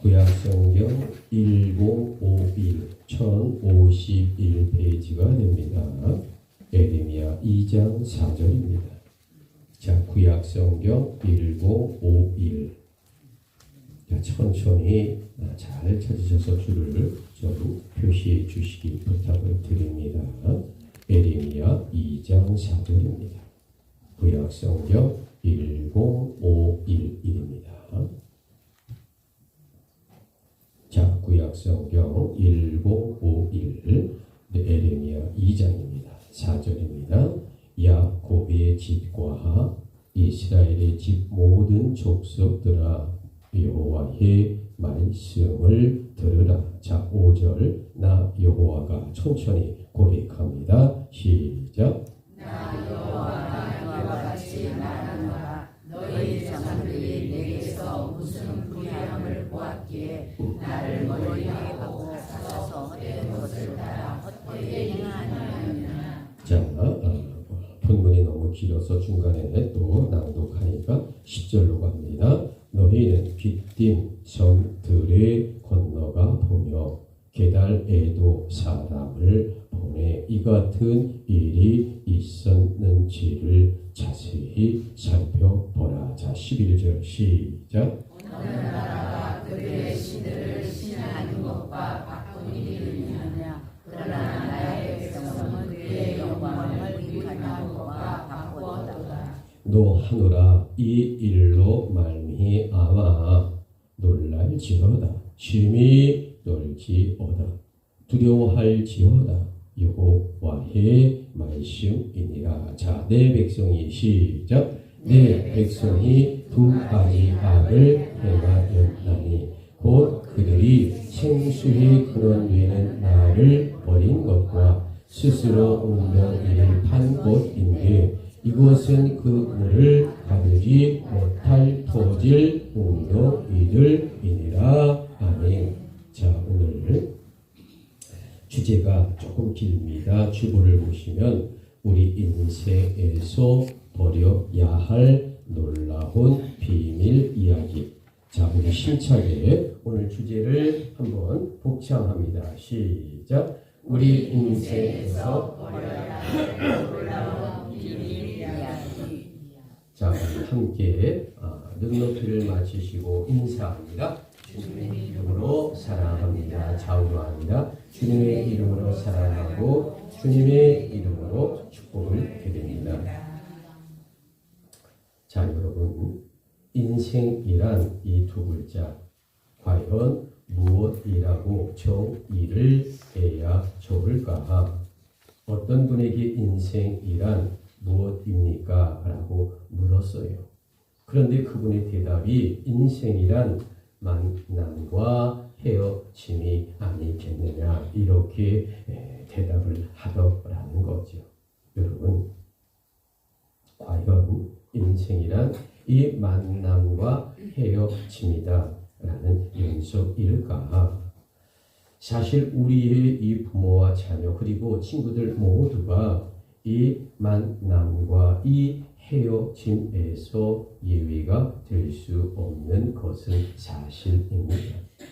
구약성경 1051, 1051페이지가 됩니다. 에레미야 2장 4절입니다. 자, 구약성경 1051. 자, 천천히 잘 찾으셔서 줄을 좀 표시해 주시기 부탁을 드립니다. 에레미야 2장 4절입니다. 구약성경 1051입니다. 자, 구약성경 1051 에레미야 2장입니다. 4절입니다. 야곱의 집과 이스라엘의 집 모든 족속들아 여호와의 말씀을 들으라. 자, 5절 나 여호와가 천천히 고백합니다. 시작. 나 여호와가 이와 같이 말하노라. 너희 조상들이 내게서 무슨 불의함을 보았기에 나를 멀리 하고 가서 헛된 것을 따라 헛되게 행하느냐. 자, 본문이 너무 길어서 중간에 또 낭독하니까 10절로 갑니다. 너희는 빗딘 성들의 건너가 보며 게달에도 사람을 보내 이 같은 일이 있었는지를 자세히 살펴보라. 자, 11절 시작. 어느 나라가 그들의 신들을 신하는 것과 바꾼 일이 있느냐. 그러나 나의 백성은 그의 영광을 기록하는 것과 바꾸었도다. 너 하노라 이 일로 말미암아 놀랄지어다. 심히 떨지어다. 두려워할지어다. 여호와의 말씀이니라. 자, 내 백성이 시작. 내 백성이 두 가지 악을 행하였나니 곧 그들이 생수의 근원되는 나를 버린 것과 스스로 운명이를 판 곳인데 이것은 그 물을 가두지 못할 토질 웅덩이들이니라. 아멘. 자, 오늘 주제가 조금 길입니다. 주보를 보시면 우리 인생에서 버려야 할 놀라운 비밀 이야기. 자, 우리 심차게 오늘 주제를 한번 복창합니다. 시작. 우리 인생에서 버려야 할 놀라운 비밀 이야기. 자, 함께 눈높이를 맞추시고 인사합니다. 주님의 이름으로 사랑합니다. 좌우로 합니다. 주님의 이름으로 사랑하고 주님의 이름으로 축복을 드립니다. 자, 여러분, 인생이란 이 두 글자 과연 무엇이라고 정의를 해야 좋을까? 어떤 분에게 인생이란 무엇입니까? 라고 물었어요. 그런데 그분의 대답이 인생이란 만남과 헤어짐이 아니겠느냐 이렇게 대답을 하더라는 거죠. 여러분, 과연 인생이란 이 만남과 헤어짐이다 라는 연속일까? 사실 우리의 이 부모와 자녀 그리고 친구들 모두가 이 만남과 이 헤어짐에서 예외가 될 수 없는 것은 사실입니다.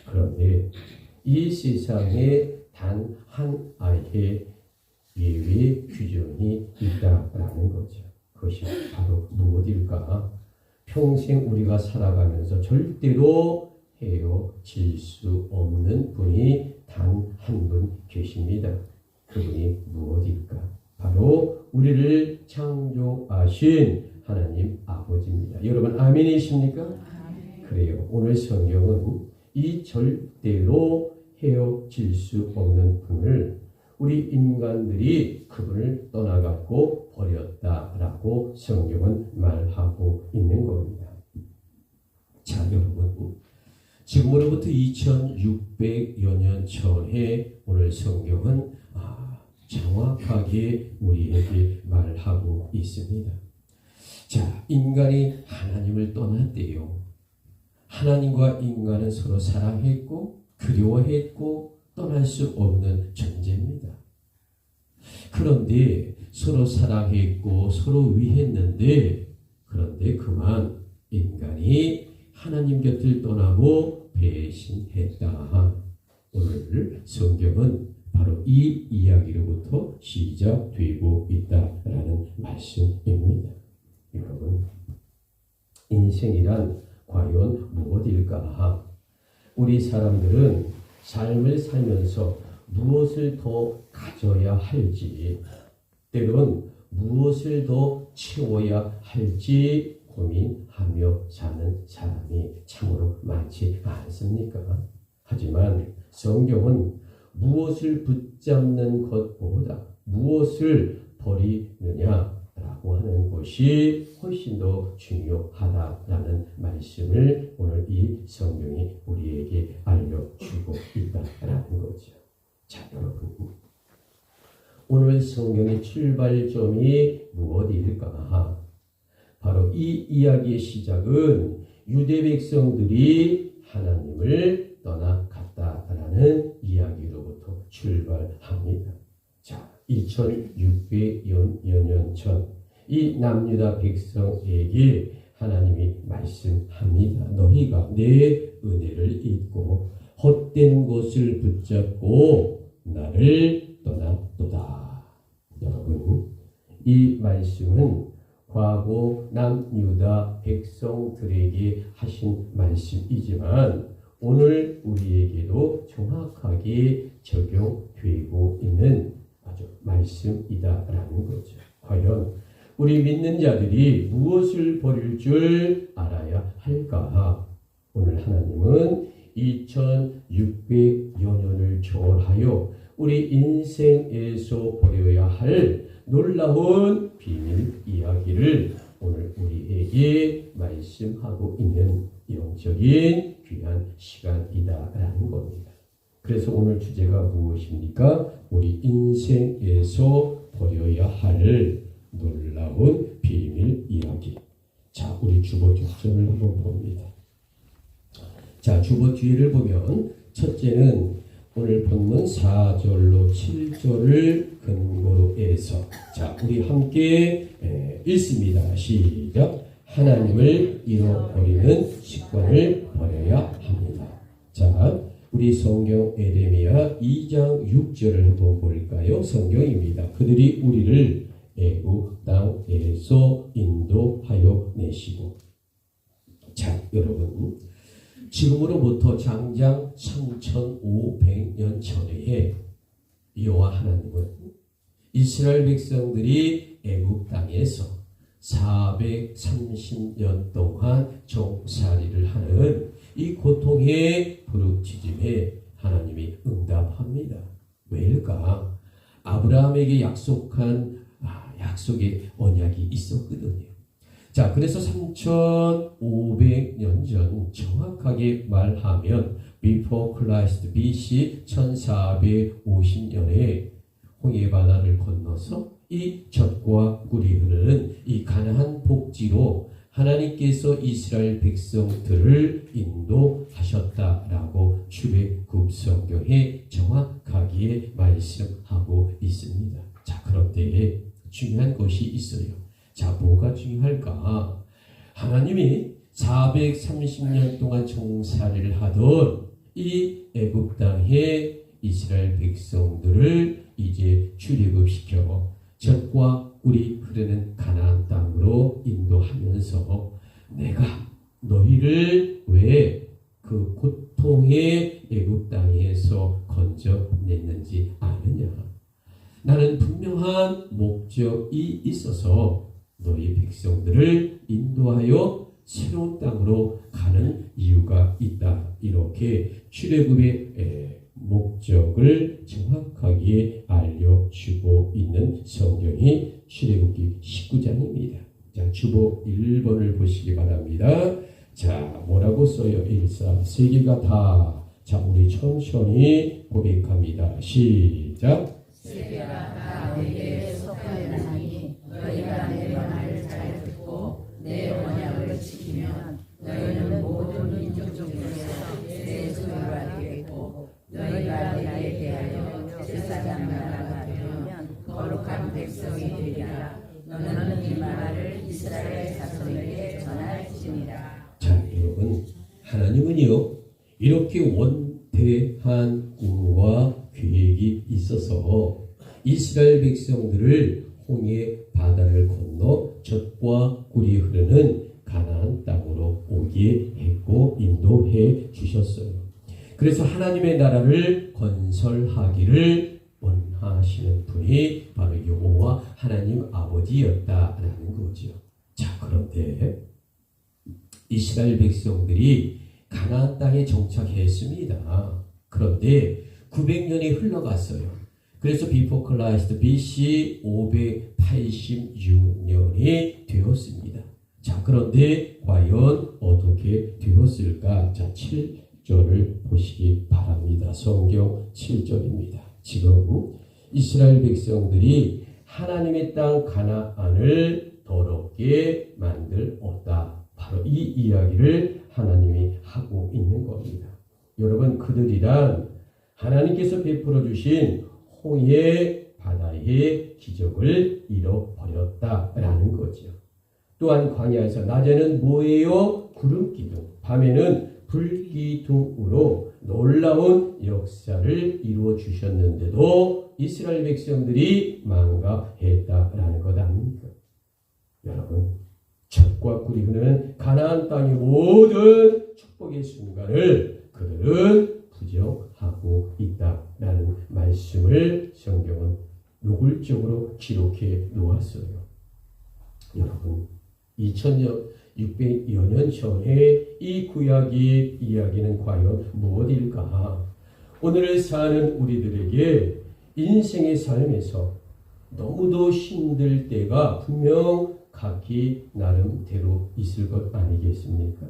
그런데 이 세상에 단 한 아이의 예외 규정이 있다라는 거죠. 그것이 바로 무엇일까? 평생 우리가 살아가면서 절대로 헤어질 수 없는 분이 단 한 분 계십니다. 그분이 무엇일까? 바로 우리를 창조하신 하나님 아버지입니다. 여러분 아멘이십니까? 아멘. 그래요. 오늘 성경은 이 절대로 헤어질 수 없는 분을 우리 인간들이 그분을 떠나갔고 버렸다라고 성경은 말하고 있는 겁니다. 자, 여러분, 지금으로부터 2600여 년 전에 오늘 성경은 정확하게 우리에게 말하고 있습니다. 자, 인간이 하나님을 떠났대요. 하나님과 인간은 서로 사랑했고 그리워했고 떠날 수 없는 존재입니다. 그런데 서로 사랑했고 서로 위했는데 그런데 그만 인간이 하나님 곁을 떠나고 배신했다. 오늘 성경은 바로 이 이야기로부터 시작되고 있다라는 말씀입니다. 여러분, 인생이란 과연 무엇일까? 우리 사람들은 삶을 살면서 무엇을 더 가져야 할지, 때론 무엇을 더 채워야 할지 고민하며 사는 사람이 참으로 많지 않습니까? 하지만 성경은 무엇을 붙잡는 것보다 무엇을 버리느냐라고 하는 것이 훨씬 더 중요하다라는 말씀을 오늘 이 성경이 우리에게 알려주고 있다라는 거죠. 자, 여러분, 오늘 성경의 출발점이 무엇일까? 바로 이 이야기의 시작은 유대 백성들이 하나님을 떠나갔다라는 이야기로부터 출발합니다. 자, 2600여 년 전 이 남유다 백성에게 하나님이 말씀합니다. 너희가 내 은혜를 잊고 헛된 것을 붙잡고 나를 떠났도다. 여러분, 이 말씀은 과거 남유다 백성들에게 하신 말씀이지만 오늘 우리에게도 정확하게 적용되고 있는 아주 말씀이다라는 거죠. 과연 우리 믿는 자들이 무엇을 버릴 줄 알아야 할까? 오늘 하나님은 2600여 년을 초월하여 우리 인생에서 버려야 할 놀라운 비밀 이야기를 오늘 우리에게 말씀하고 있는 영적인 귀한 시간이다라는 겁니다. 그래서 오늘 주제가 무엇입니까? 우리 인생에서 버려야 할 놀라운 비밀 이야기. 자, 우리 주보 뒷전을 한번 봅니다. 자, 주보 뒤를 보면 첫째는 오늘 본문 4절로 7절을 근거로 해서 자, 우리 함께 읽습니다. 시작. 하나님을 잃어버리는 습관을 버려야 합니다. 자, 우리 성경 에레미야 2장 6절을 한번 볼까요? 성경입니다. 그들이 우리를 애굽 땅에서 인도하여 내시고. 자, 여러분, 지금으로부터 장장 3500년 전에 여호와 하나님은 이스라엘 백성들이 애굽 땅에서 430년 동안 종살이를 하는 이 고통의 부르짖음에 하나님이 응답합니다. 왜일까? 아브라함에게 약속한 약속의 언약이 있었거든요. 자, 그래서 3500년 전 정확하게 말하면 Before Christ BC 1450년에 홍해바다를 건너서 이 젖과 꿀이 흐르는 이 가나안 복지로 하나님께서 이스라엘 백성들을 인도하셨다라고 출애굽 성경에 정확하게 말씀하고 있습니다. 자, 그런데 중요한 것이 있어요. 자, 뭐가 중요할까? 하나님이 430년 동안 종살이를 하던 이 애굽 땅에 이스라엘 백성들을 이제 출애굽시켜 젖과 꿀이 흐르는 가나안 땅으로 인도하면서 내가 너희를 왜 그 고통의 애굽 땅에서 건져냈는지 아느냐? 나는 분명한 목적이 있어서 너희 백성들을 인도하여 새로운 땅으로 가는 이유가 있다. 이렇게 출애굽의 목적을 정확하게 알려주고 있는 성경이 출애굽기 19장입니다. 자, 주보 1번을 보시기 바랍니다. 자, 뭐라고 써요? 일사세계가 다. 자, 우리 천천히 고백합니다. 시작. 세계가 다 내게 속하였나니 너희가 내 말을 잘 듣고 내 언약을 지키면 너희는 모든 민족 중에서 내 소유가 되겠고 너희가 내게 대하여 제사장 나라가 되면 거룩한 백성이 되리라. 너는 이 말을 이스라엘 자손에게 전할지니라. 자, 여러분, 하나님은요 이렇게 원대한 꿈과 계획이 있어서 이스라엘 백성들을 홍해 바다를 건너 젖과 꿀이 흐르는 가나안 땅으로 오게 했고 인도해 주셨어요. 그래서 하나님의 나라를 건설하기를 원하시는 분이 바로 여호와 하나님 아버지였다라는 거죠. 자, 그런데 이스라엘 백성들이 가나안 땅에 정착했습니다. 그런데 900년이 흘러갔어요. 그래서 비포 클라이스트 BC 586년이 되었습니다. 자, 그런데 과연 어떻게 되었을까? 자, 7절을 보시기 바랍니다. 성경 7절입니다. 지금 이스라엘 백성들이 하나님의 땅 가나안을 더럽게 만들었다. 바로 이 이야기를 하나님이 하고 있는 겁니다. 여러분, 그들이란 하나님께서 베풀어 주신 홍해 바다의 기적을 잃어버렸다라는 거죠. 또한 광야에서 낮에는 뭐예요? 구름 기둥, 밤에는 불기둥으로 놀라운 역사를 이루어 주셨는데도 이스라엘 백성들이 망각했다라는 것 아닙니까? 여러분, 젖과 꿀이 흐르는 가나안 땅의 모든 축복의 순간을 그들은 부정하고 있다라는 말씀을 성경은 노골적으로 기록해 놓았어요. 여러분, 2600여 년 전에 이 구약의 이야기는 과연 무엇일까? 오늘 사는 우리들에게 인생의 삶에서 너무도 힘들 때가 분명 각기 나름대로 있을 것 아니겠습니까?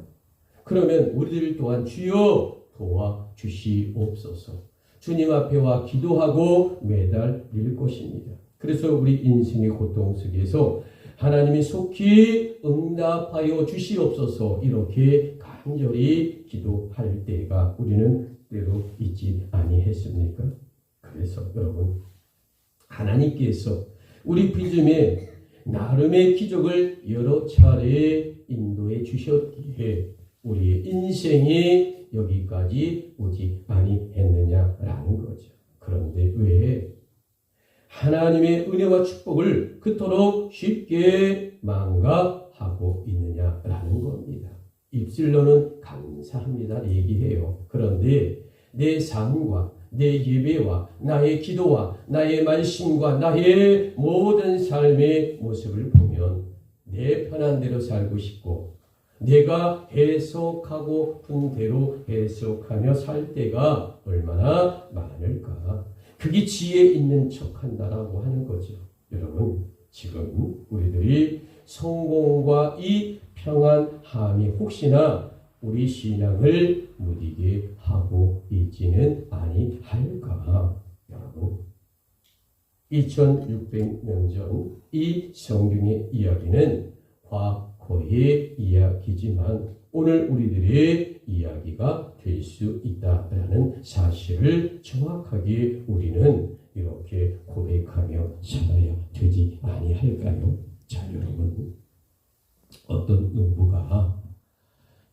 그러면 우리들 또한 주여 도와주시옵소서. 주님 앞에 와 기도하고 매달릴 것입니다. 그래서 우리 인생의 고통 속에서 하나님이 속히 응답하여 주시옵소서 이렇게 간절히 기도할 때가 우리는 때로 있지 아니했습니까? 그래서 여러분, 하나님께서 우리 믿음에 나름의 기적을 여러 차례 인도해 주셨기에 우리의 인생이 여기까지 오지 아니했느냐라는 거죠. 그런데 왜 하나님의 은혜와 축복을 그토록 쉽게 망각하고 있느냐라는 겁니다. 입술로는 감사합니다 얘기해요. 그런데 내 삶과 내 예배와 나의 기도와 나의 말씀과 나의 모든 삶의 모습을 보면 내 편한 대로 살고 싶고 내가 해석하고픈 대로 해석하며 살 때가 얼마나 많을까. 그게 지혜 있는 척한다라고 하는 거죠. 여러분, 지금 우리들이 성공과 이 평안함이 혹시나 우리 신앙을 무디게 하고 있지는 아니할까. 여러분, 2600년 전 이 성경의 이야기는 과거의 이야기지만 오늘 우리들의 이야기가 될 수 있다라는 사실을 정확하게 우리는 이렇게 고백하며 살아야 되지 아니할까요? 자, 여러분, 어떤 농부가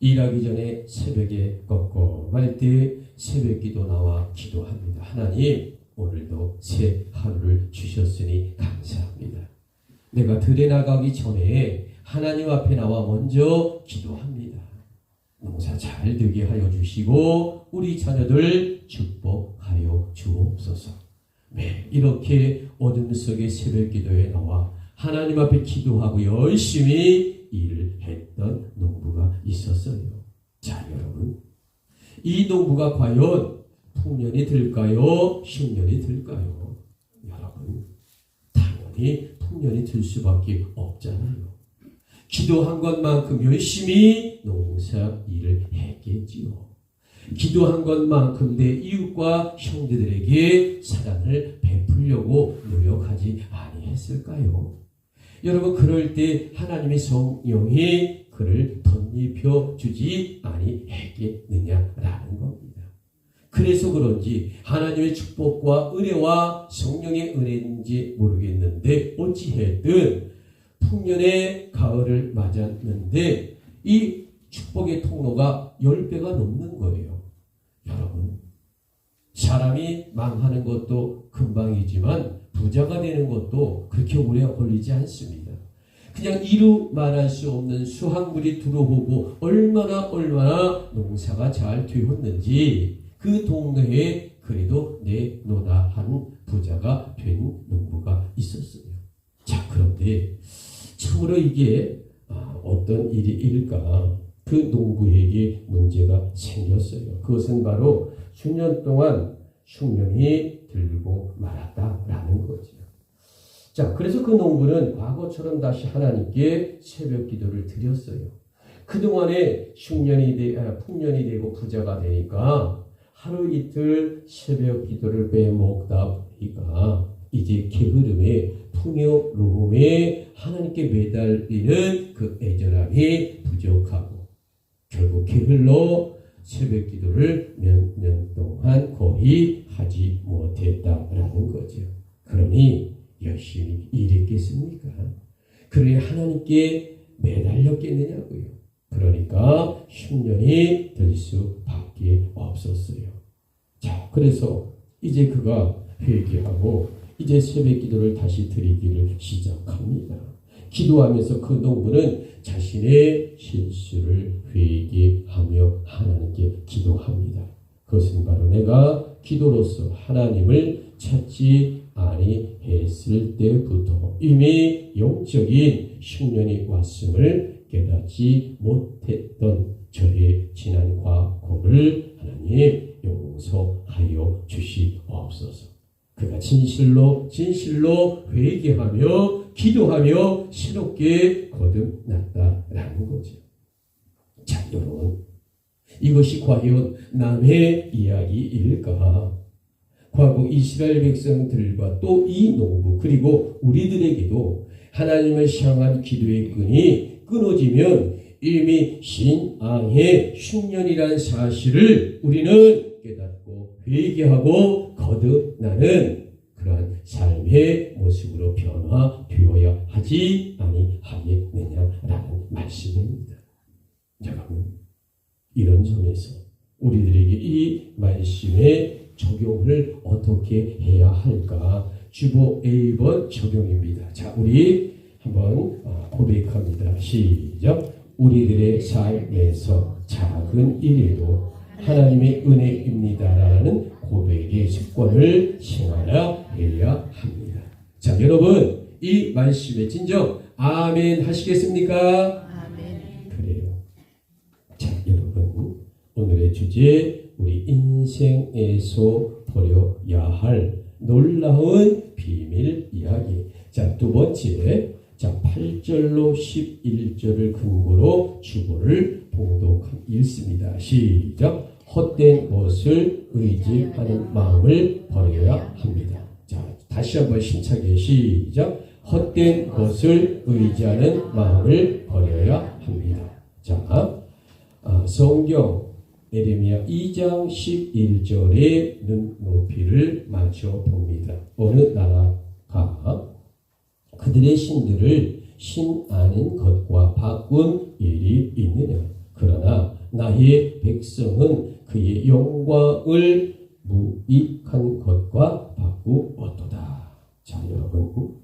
일하기 전에 새벽에 꺾어갈 때 새벽기도 나와 기도합니다. 하나님, 오늘도 새 하루를 주셨으니 감사합니다. 내가 들에 나가기 전에 하나님 앞에 나와 먼저 기도합니다. 농사 잘 되게 하여 주시고 우리 자녀들 축복하여 주옵소서. 매 이렇게 어둠 속의 새벽기도에 나와 하나님 앞에 기도하고 열심히 일을 했던 농부가 있었어요. 자, 여러분, 이 농부가 과연 풍년이 들까요? 흉년이 들까요? 여러분, 당연히 풍년이 들 수밖에 없잖아요. 기도한 것만큼 열심히 농사 일을 했겠지요. 기도한 것만큼 내 이웃과 형제들에게 사랑을 베풀려고 노력하지 아니했을까요? 여러분, 그럴 때 하나님의 성령이 그를 덧입혀 주지 아니했겠느냐라는 겁니다. 그래서 그런지 하나님의 축복과 은혜와 성령의 은혜인지 모르겠는데 어찌했든 풍년의 가을을 맞았는데 이 축복의 통로가 10배가 넘는 거예요. 사람이 망하는 것도 금방이지만 부자가 되는 것도 그렇게 오래 걸리지 않습니다. 그냥 이루 말할 수 없는 수확물이 들어오고 얼마나 농사가 잘 되었는지 그 동네에 그래도 내노나한 부자가 된 농부가 있었어요. 자, 그런데 참으로 이게 어떤 일일까? 그 농부에게 문제가 생겼어요. 그것은 바로 수년 동안 흉년이 들고 말았다라는 거죠. 자, 그래서 그 농부는 과거처럼 다시 하나님께 새벽 기도를 드렸어요. 그동안에 풍년이 되고 부자가 되니까 하루 이틀 새벽 기도를 빼먹다 보니까 이제 게으름에 풍요로움에 하나님께 매달리는 그 애절함이 부족하고 결국 게을러 새벽 기도를 몇 년 동안 거의 하지 못했다라는 거죠. 그러니 열심히 일했겠습니까? 그러니 하나님께 매달렸겠느냐고요. 그러니까 흉년이 들 수밖에 없었어요. 자, 그래서 이제 그가 회개하고 이제 새벽 기도를 다시 드리기를 시작합니다. 기도하면서 그 농부는 자신의 실수를 회개하며 하나님께 기도합니다. 그것은 바로 내가 기도로서 하나님을 찾지 아니했을 때부터 이미 영적인 흉년이 왔음을 깨닫지 못했던 저의 지난 과거를 하나님 용서하여 주시옵소서. 그가 진실로 회개하며 기도하며 새롭게 거듭났다라는 거죠. 자, 여러분, 이것이 과연 남의 이야기일까? 과거 이스라엘 백성들과 또 이 농부 그리고 우리들에게도 하나님을 향한 기도의 끈이 끊어지면 이미 신앙의 흉년이라는 사실을 우리는 깨닫고 회개하고 거듭나는 그러한 삶의 모습으로 변화되어야 하지 아니하겠느냐라는 말씀입니다. 여러분, 이런 점에서 우리들에게 이 말씀의 적용을 어떻게 해야 할까? 주보 A번 적용입니다. 자, 우리 한번 고백합니다. 시작. 우리들의 삶에서 작은 일에도 하나님의 은혜입니다라는 고백의 습관을 생활해야 합니다. 자, 여러분, 이 말씀에 진정 아멘 하시겠습니까? 아멘. 그래요. 자, 여러분, 오늘의 주제, 우리 인생에서 버려야 할 놀라운 비밀 이야기. 자, 두 번째, 자, 8절로 11절을 근거로 주보를 봉독 읽습니다. 시작. 헛된 것을 의지하는 마음을 버려야 합니다. 자, 다시 한번 힘차게 시작. 헛된 것을 의지하는 마음을 버려야 합니다. 자, 성경 예레미야 2장 11절에 눈높이를 맞춰 봅니다. 어느 나라가 그들의 신들을 신 아닌 것과 바꾼 일이 있느냐? 그러나 나의 백성은 그의 영광을 무익한 것과 바꾸었도다. 자, 여러분,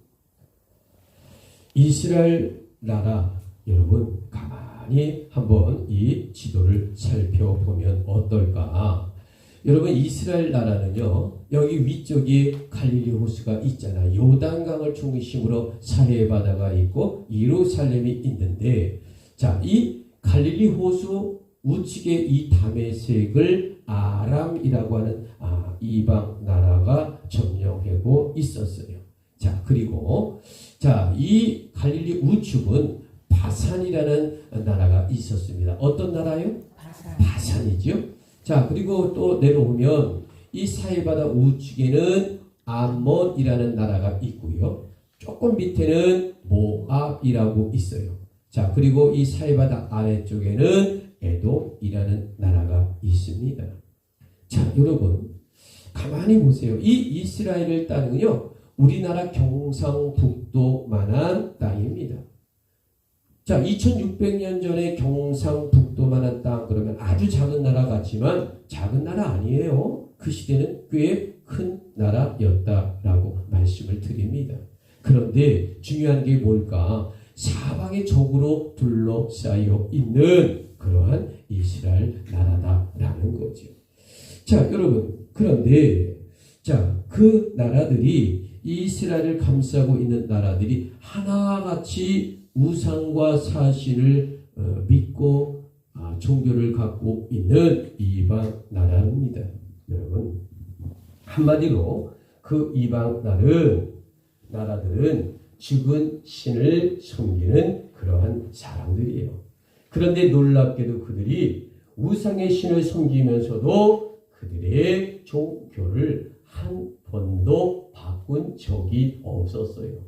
이스라엘 나라, 여러분 가만히 한번 이 지도를 살펴보면 어떨까? 여러분, 이스라엘 나라는요, 여기 위쪽에 갈릴리 호수가 있잖아요. 요단강을 중심으로 사해 바다가 있고 예루살렘이 있는데, 자, 이 갈릴리 호수 우측에 이 다메섹을 아람이라고 하는 이방 나라가 점령하고 있었어요. 자, 그리고 자, 이 갈릴리 우측은 바산이라는 나라가 있었습니다. 어떤 나라요? 바산이죠. 자, 그리고 또 내려오면 이 사해바다 우측에는 암몬이라는 나라가 있고요. 조금 밑에는 모압이라고 있어요. 자, 그리고 이 사해바다 아래쪽에는 에돔이라는 나라가 있습니다. 자, 여러분 가만히 보세요. 이 이스라엘을 땅은요, 우리나라 경상북도만한 땅입니다. 자, 2600년 전에 경상북도만한 땅 그러면 나라는 아주 작은 나라 같지만 작은 나라 아니에요. 그 시대는 꽤 큰 나라였다라고 말씀을 드립니다. 그런데 중요한 게 뭘까? 사방의 적으로 둘러싸여 있는 그러한 이스라엘 나라다라는 거죠. 자, 여러분, 그런데 그 나라들이 이스라엘을 감싸고 있는 나라들이 하나같이 우상과 사신을 믿고 종교를 갖고 있는 이방 나라입니다. 여러분, 한마디로 그 이방 나라들은 죽은 신을 섬기는 그러한 사람들이에요. 그런데 놀랍게도 그들이 우상의 신을 섬기면서도 그들의 종교를 한 번도 바꾼 적이 없었어요.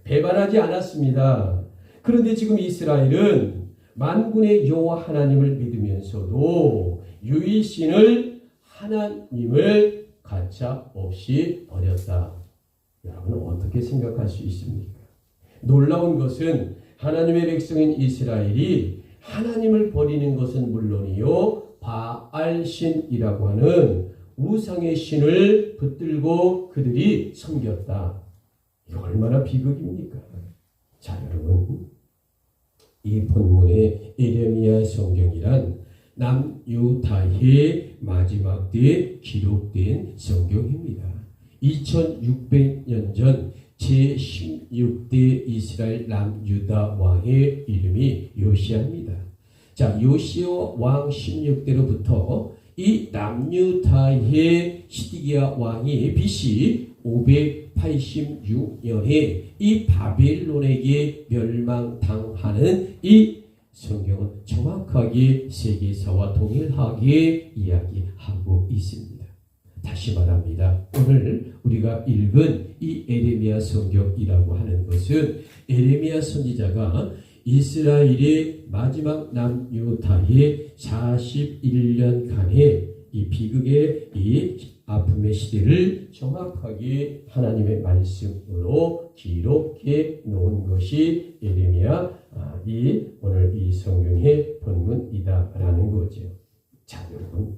배반하지 않았습니다. 그런데 지금 이스라엘은 만군의 여호와 하나님을 믿으면서도 유일신을 하나님을 가차 없이 버렸다. 여러분은 어떻게 생각할 수 있습니까? 놀라운 것은 하나님의 백성인 이스라엘이 하나님을 버리는 것은 물론이요, 바알신이라고 하는 우상의 신을 붙들고 그들이 섬겼다. 이거 얼마나 비극입니까? 자, 여러분, 이 본문의 에레미야 성경이란 남유다의 마지막 때에 기록된 성경입니다. 2600년 전 제16대 이스라엘 남유다 왕의 이름이 요시야입니다. 자, 요시야 왕 16대로부터 이 남유다의 시드기야 왕이 BC 586년에 이 바벨론에게 멸망당하는 이 성경은 정확하게 세계사와 동일하게 이야기하고 있습니다. 다시 말합니다. 오늘 우리가 읽은 이 에레미야 성경이라고 하는 것은 에레미야 선지자가 이스라엘의 마지막 남유다의 41년간의 이 비극의 이 아픔의 시대를 정확하게 하나님의 말씀으로 기록해 놓은 것이 에레미야 오늘 이 성경의 본문이다라는 거죠. 자, 여러분,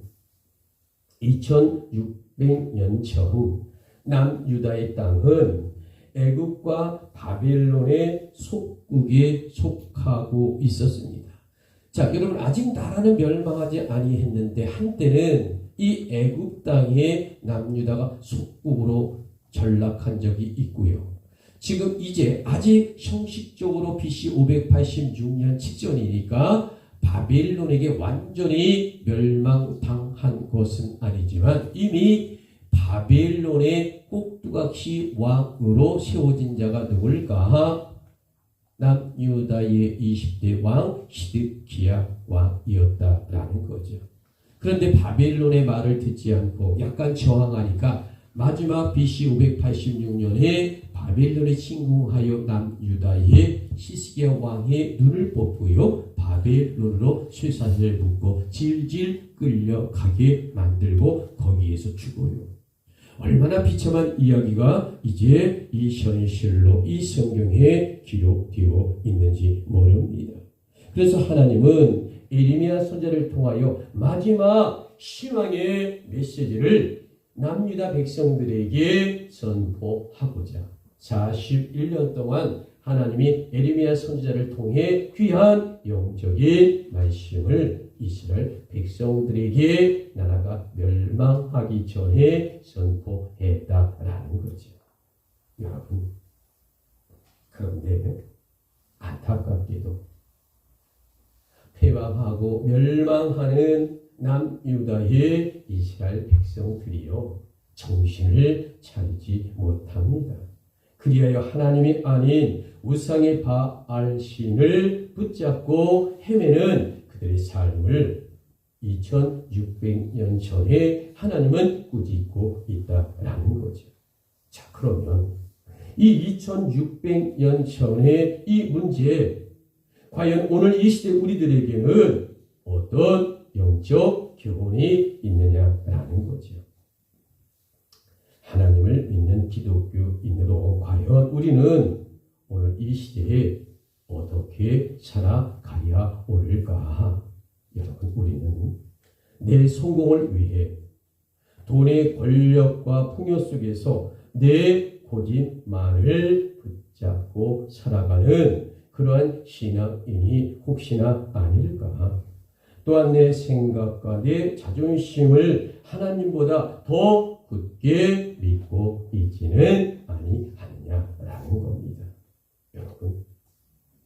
2600년 전 남유다의 땅은 애굽과 바벨론의 속국에 속하고 있었습니다. 자, 여러분, 아직 나라는 멸망하지 아니했는데 한때는 이 애굽 땅에 남유다가 속국으로 전락한 적이 있고요. 지금 이제 아직 형식적으로 BC 586년 직전이니까 바벨론에게 완전히 멸망당한 것은 아니지만 이미 바벨론의 꼭두각시 왕으로 세워진 자가 누굴까? 남유다의 20대 왕 시드기야 왕이었다라는 거죠. 그런데 바벨론의 말을 듣지 않고 약간 저항하니까 마지막 BC 586년에 바벨론에 침공하여 남유다의 시스기야 왕의 눈을 뽑고요, 바벨론으로 쇠사슬을 묶고 질질 끌려가게 만들고 거기에서 죽어요. 얼마나 비참한 이야기가 이제 이 현실로 이 성경에 기록되어 있는지 모릅니다. 그래서 하나님은 에레미야 선지자를 통하여 마지막 희망의 메시지를 남유다 백성들에게 선포하고자 41년 동안 하나님이 에레미야 선지자를 통해 귀한 영적인 말씀을 이스라엘 백성들에게 나라가 멸망하기 전에 선포했다라는 거죠. 여러분, 그런데 안타깝게도 패망하고 멸망하는 남유다의 이스라엘 백성들이요, 정신을 차리지 못합니다. 그리하여 하나님이 아닌 우상의 바알신을 붙잡고 헤매는 그들의 삶을 2600년 전에 하나님은 꾸짖고 있다라는 거죠. 자, 그러면 이 2600년 전의 이 문제, 과연 오늘 이 시대 우리들에게는 어떤 영적 교훈이 있느냐라는 거죠. 하나님을 믿는 기독교인으로 과연 우리는 오늘 이 시대에 어떻게 살아가야 옳을까? 여러분, 우리는 내 성공을 위해 돈의 권력과 풍요 속에서 내 고집만을 붙잡고 살아가는 그러한 신앙인이 혹시나 아닐까? 또한 내 생각과 내 자존심을 하나님보다 더 굳게 믿고 있지는 아니하느냐라는 겁니다. 여러분,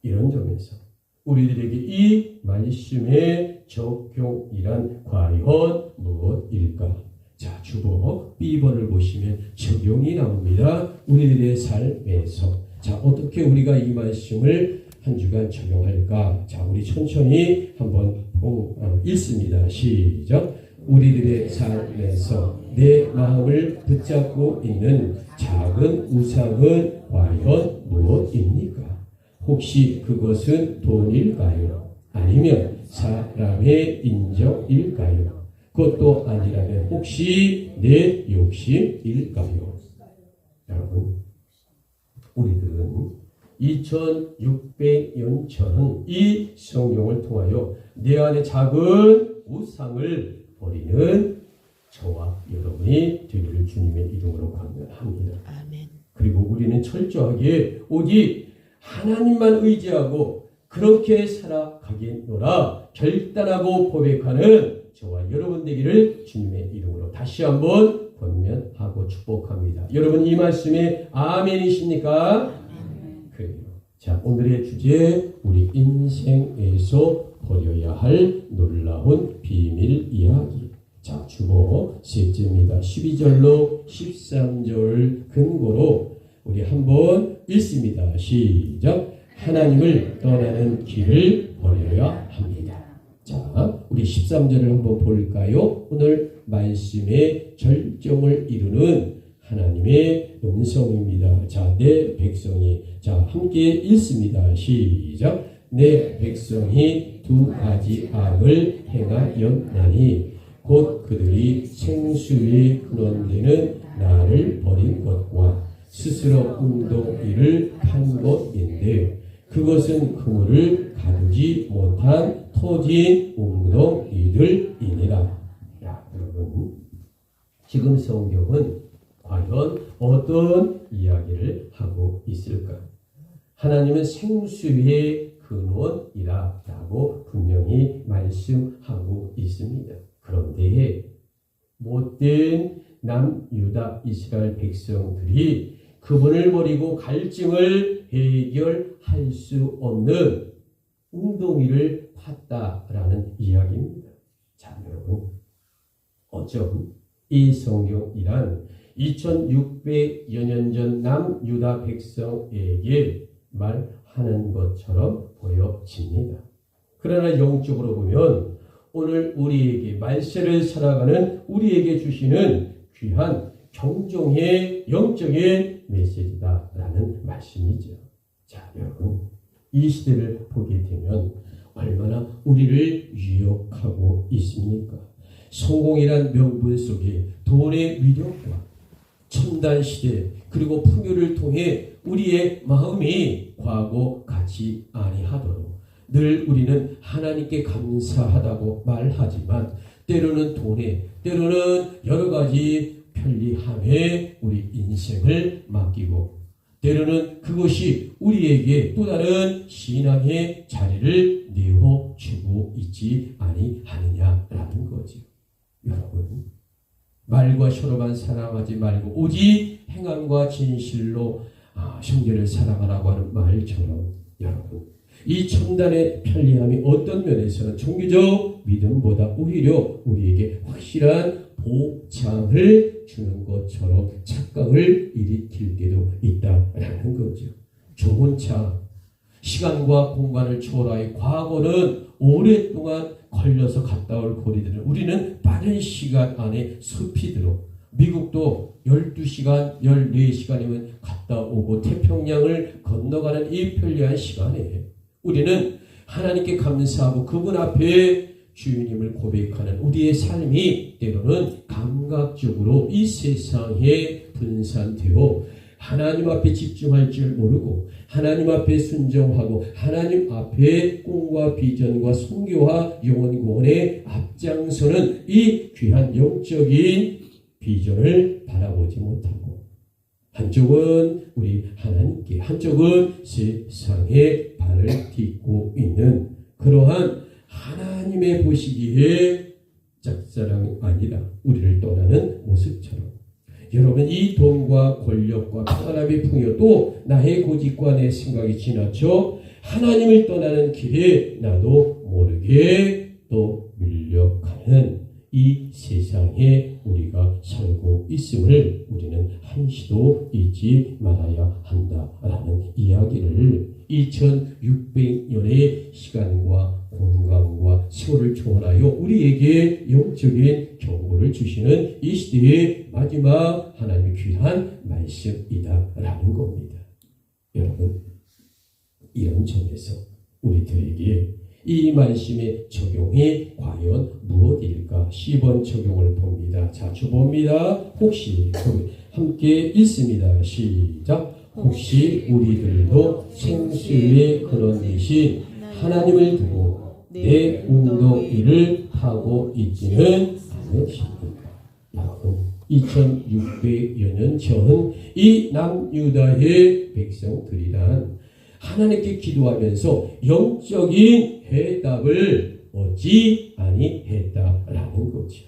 이런 점에서 우리들에게 이 말씀의 적용이란 과연 무엇일까? 자, 주보 B번을 보시면 적용이 나옵니다. 우리들의 삶에서. 자, 어떻게 우리가 이 말씀을 한 주간 적용할까? 자, 우리 천천히 한번 읽습니다. 시작. 우리들의 삶에서 내 마음을 붙잡고 있는 작은 우상은 과연 무엇입니까? 혹시 그것은 돈일까요? 아니면 사람의 인정일까요? 그것도 아니라면 혹시 내 욕심일까요? 여러분, 우리들은 2600년 전 이 성경을 통하여 내 안에 작은 우상을 버리는 저와 여러분이 되기를 주님의 이름으로 권면합니다. 아멘. 그리고 우리는 철저하게 오직 하나님만 의지하고 그렇게 살아가겠노라 결단하고 고백하는 저와 여러분 되기를 주님의 이름으로 다시 한번 권면하고 축복합니다. 여러분, 이 말씀에 아멘이십니까? 그래요. 자, 오늘의 주제, 우리 인생에서 버려야 할 놀라운 비밀 이야기. 자, 주보 셋째입니다. 12절로 13절 근거로 우리 한번 읽습니다. 시작. 하나님을 떠나는 길을 버려야 합니다. 자, 우리 13절을 한번 볼까요? 오늘 말씀의 절정을 이루는 하나님의 음성입니다. 자, 내 백성이. 자, 함께 읽습니다. 시작. 내 백성이 두 가지 악을 행하였나니 곧 그들이 생수의 근원되는 나를 버린 것과 스스로 웅덩이를 판 것인데 그것은 그물을 가두지 못한 터진 웅덩이들이니라. 야, 여러분, 지금 성경은 과연 어떤 이야기를 하고 있을까? 하나님은 생수의 근원이라 라고 분명히 말씀하고 있습니다. 그런데 못된 남유다 이스라엘 백성들이 그분을 버리고 갈증을 해결할 수 없는 웅덩이를 팠다라는 이야기입니다. 자, 여러분, 어쩜 이 성경이란 2600여 년 전 남유다 백성에게 말하는 것처럼 보여집니다. 그러나 영적으로 보면 오늘 우리에게 말세를 살아가는 우리에게 주시는 귀한 경종의 영적인 메시지다라는 말씀이죠. 자, 여러분, 이 시대를 보게 되면 얼마나 우리를 유혹하고 있습니까? 성공이란 명분 속에 돈의 위력과 첨단 시대 그리고 풍요를 통해 우리의 마음이 과거 같지 아니하도록 늘 우리는 하나님께 감사하다고 말하지만 때로는 돈에 때로는 여러 가지 편리함에 우리 인생을 맡기고 때로는 그것이 우리에게 또 다른 신앙의 자리를 내어주고 있지 아니하느냐라는 거죠. 여러분, 말과 혀로만 사랑하지 말고 오직 행함과 진실로 형제를 사랑하라고 하는 말처럼 여러분, 이 첨단의 편리함이 어떤 면에서는 종교적 믿음보다 오히려 우리에게 확실한 보장을 주는 것처럼 착각을 일으킬 때도 있다라는 거죠. 좋은 차, 시간과 공간을 초월하여 과거는 오랫동안 걸려서 갔다 올 거리들을 우리는 빠른 시간 안에 숲이도록 미국도 12시간, 14시간이면 갔다 오고 태평양을 건너가는 이 편리한 시간에 우리는 하나님께 감사하고 그분 앞에 주님을 고백하는 우리의 삶이 때로는 감각적으로 이 세상에 분산되어 하나님 앞에 집중할 줄 모르고 하나님 앞에 순종하고 하나님 앞에 꿈과 비전과 선교와 영혼 구원에 앞장서는 이 귀한 영적인 비전을 바라보지 못하고 한쪽은 우리 하나님께 한쪽은 세상에 발을 딛고 있는 그러한 하나님의 보시기에 짝사랑이 아니라 우리를 떠나는 모습처럼 여러분 이 돈과 권력과 편안함이 풍요도 나의 고집과 내 생각이 지나쳐 하나님을 떠나는 길에 나도 모르게 또 밀려가는 이 세상에 우리가 살고 있음을 우리는 한시도 잊지 말아야 한다라는 이야기를 2600년의 시간과 공간과 세월을 초월하여 우리에게 영적인 경고를 주시는 이 시대의 마지막 하나님의 귀한 말씀이다라는 겁니다. 여러분 이런 점에서 우리들에게 이 말씀의 적용이 과연 무엇일까? 10번 적용을 봅니다. 자, 주봅니다. 혹시 함께 읽습니다. 시작. 혹시 우리들도 생수의 근원 되신 하나님을 두고 내 웅덩이를 파고 있지는 않으십니까? 여러분 2600여 년 전 이 남유다의 백성들이란 하나님께 기도하면서 영적인 해답을 얻지 아니했다라는 거죠.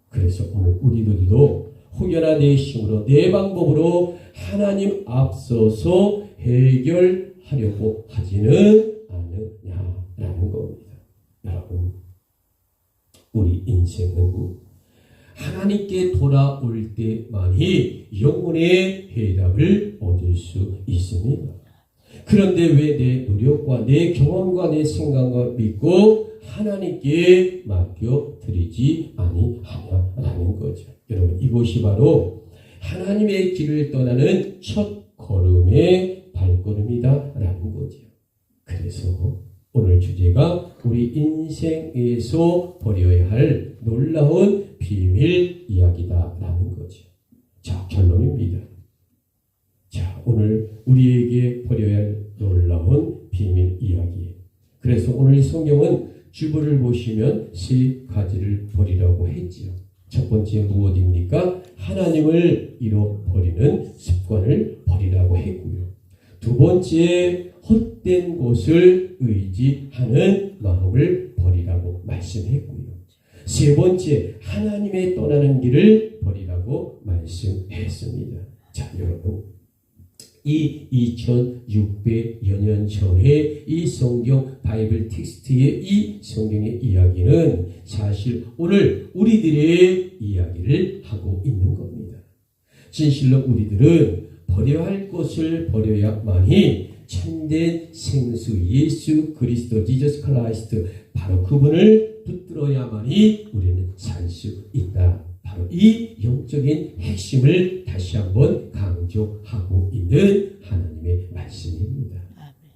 그래서 오늘 우리들도 혹여나 내 힘으로 내 방법으로 하나님 앞서서 해결하려고 하지는 않느냐라는 겁니다. 여러분 우리 인생은 하나님께 돌아올 때만이 영혼의 해답을 얻을 수 있습니다. 그런데 왜 내 노력과 내 경험과 내 생각과 믿고 하나님께 맡겨드리지 아니하냐라는 거죠. 여러분 이것이 바로 하나님의 길을 떠나는 첫 걸음의 발걸음이다라는 거죠. 그래서 오늘 주제가 우리 인생에서 버려야 할 놀라운 비밀 이야기다라는 거죠. 자, 결론입니다. 자, 오늘 우리에게 버려야 할 놀라운 비밀 이야기. 그래서 오늘 성경은 주부를 보시면 세 가지를 버리라고 했지요. 첫 번째 무엇입니까? 하나님을 잃어버리는 습관을 버리라고 했고요. 두 번째 헛된 것을 의지하는 마음을 버리라고 말씀했고요. 세 번째 하나님의 떠나는 길을 버리라고 말씀했습니다. 자, 여러분 이 2600여 년 전에 이 성경 바이블 텍스트의 이 성경의 이야기는 사실 오늘 우리들의 이야기를 하고 있는 겁니다. 진실로 우리들은 버려야 할 것을 버려야만이 참된 생수 예수 그리스도 지저스 크라이스트 바로 그분을 붙들어야만이 우리는 살 수 있다. 바로 이 영적인 핵심을 다시 한번 강조하고 있는 하나님의 말씀입니다.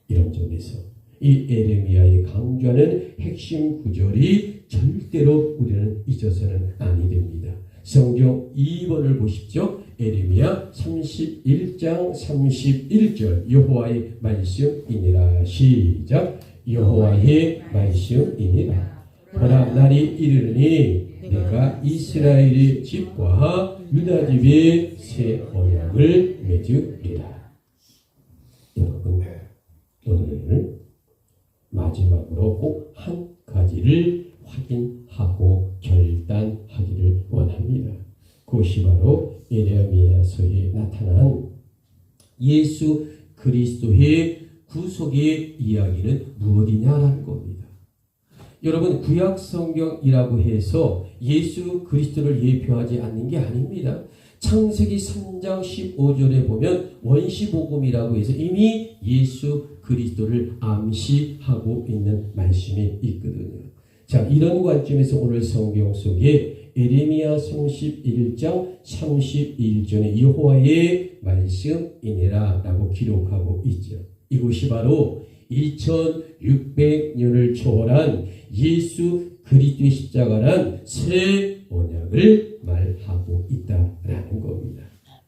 이런 점에서 이 에레미야의 강조하는 핵심 구절이 절대로 우리는 잊어서는 아니 됩니다. 성경 2번을 보십시오. 에레미야 31장 31절 여호와의 말씀이니라. 시작. 여호와의 말씀이니라. 보라 날이 이르니 내가 이스라엘의 집과 유다 집에 새 언약을 맺으리라. 여러분 오늘 마지막으로 꼭 한 가지를 확인하고 결단하기를 원합니다. 그것이 바로 에레미야서에 나타난 예수 그리스도의 구속의 이야기는 무엇이냐라는 겁니다. 여러분 구약 성경이라고 해서 예수 그리스도를 예표하지 않는 게 아닙니다. 창세기 3장 15절에 보면 원시복음이라고 해서 이미 예수 그리스도를 암시하고 있는 말씀이 있거든요. 자, 이런 관점에서 오늘 성경 속에 에레미야 31장 31절에 여호와의 말씀이니라 라고 기록하고 있죠. 이것이 바로 2600년을 초월한 예수 그리스도의 십자가란 새 언약을 말하고 있다라는 겁니다.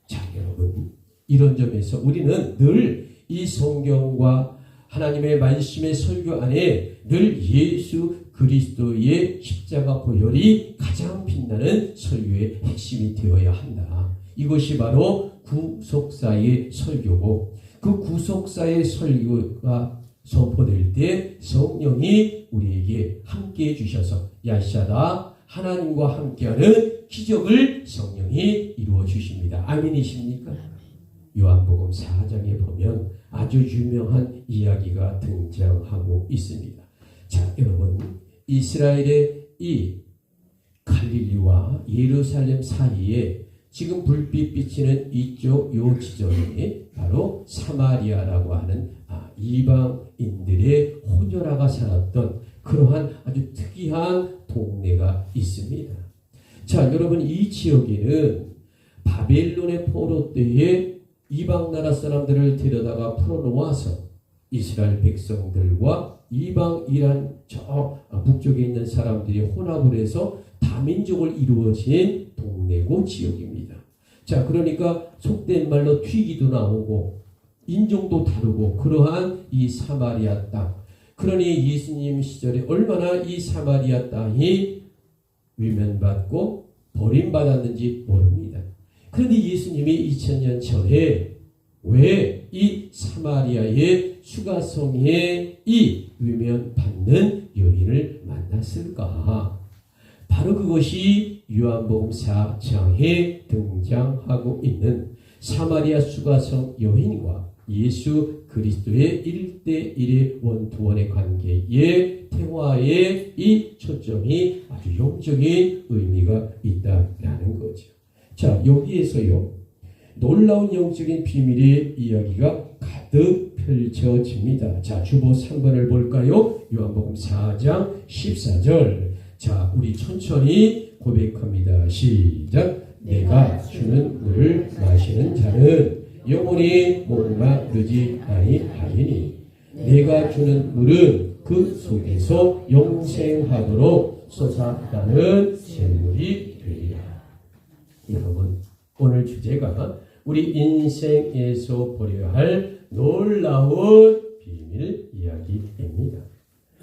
자, 여러분 이런 점에서 우리는 늘 이 성경과 하나님의 말씀의 설교 안에 늘 예수 그리스도의 십자가 보혈이 가장 빛나는 설교의 핵심이 되어야 한다. 이것이 바로 구속사의 설교고, 그 구속사의 설교가 선포될 때 성령이 우리에게 함께해 주셔서 야샤다 하나님과 함께하는 기적을 성령이 이루어 주십니다. 아멘이십니까? 요한복음 4장에 보면 아주 유명한 이야기가 등장하고 있습니다. 자, 여러분, 이스라엘의 이 갈릴리와 예루살렘 사이에 지금 불빛 비치는 이쪽 요 지점이 바로 사마리아라고 하는 이방인들의 혼혈아가 살았던 그러한 아주 특이한 동네가 있습니다. 자, 여러분, 이 지역에는 바벨론의 포로 때에 이방 나라 사람들을 데려다가 풀어놓아서 이스라엘 백성들과 이방이란 저 북쪽에 있는 사람들이 혼합을 해서 다민족을 이루어진 동네고 지역입니다. 자, 그러니까 속된 말로 튀기도 나오고 인종도 다르고 그러한 이 사마리아 땅. 그러니 예수님 시절에 얼마나 이 사마리아 땅이 위면받고 버림받았는지 모릅니다. 그런데 예수님이 2000년 전에 왜 이 사마리아의 수가성에 이 위면받는 여인을 만났을까? 바로 그것이 요한복음 4장에 등장하고 있는 사마리아 수가성 여인과 예수 그리스도의 1대1의 원투원의 관계의 대화의 이 초점이 아주 영적인 의미가 있다라는 거죠. 자, 여기에서요, 놀라운 영적인 비밀의 이야기가 가득 펼쳐집니다. 자, 주보 3번을 볼까요? 요한복음 4장 14절. 자, 우리 천천히 고백합니다. 시작. 내가 주는 물을 마시는 자는 영원히 목마르지 아니하리니 내가 주는 물은 그 속에서 영생하도록 솟아나는 샘물이 되리라. 여러분, 오늘 주제가 우리 인생에서 보려야 할 놀라운 비밀 이야기입니다.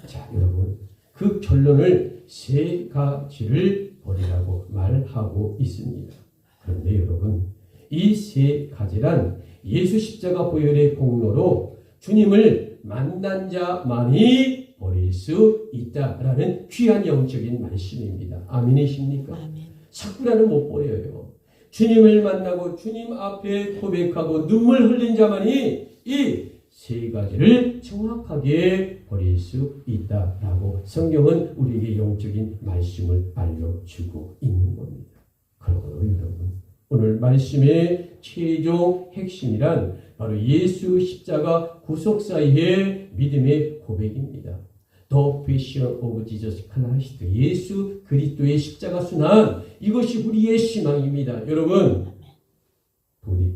자, 여러분, 그 결론을 세 가지를 버리라고 말하고 있습니다. 그런데 여러분, 이 세 가지란 예수 십자가 보혈의 공로로 주님을 만난 자만이 버릴 수 있다라는 귀한 영적인 말씀입니다. 아멘이십니까? 아멘. 사쿠라는 못 버려요. 주님을 만나고 주님 앞에 고백하고 눈물 흘린 자만이 이 세 가지를 정확하게 버릴 수 있다라고 성경은 우리에게 영적인 말씀을 알려주고 있는 겁니다. 그러므로 여러분, 오늘 말씀의 최종 핵심이란 바로 예수 십자가 구속사의 믿음의 고백입니다. The Passion of Jesus Christ, 예수 그리스도의 십자가 순환, 이것이 우리의 희망입니다. 여러분,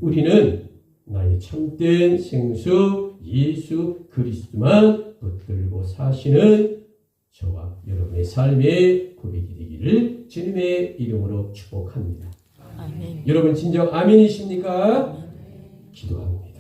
우리는 나의 참된 생수 예수 그리스도만 붙들고 사시는 저와 여러분의 삶의 고백이 되기를 주님의 이름으로 축복합니다. 아멘. 여러분 진정 아멘이십니까? 아멘. 기도합니다.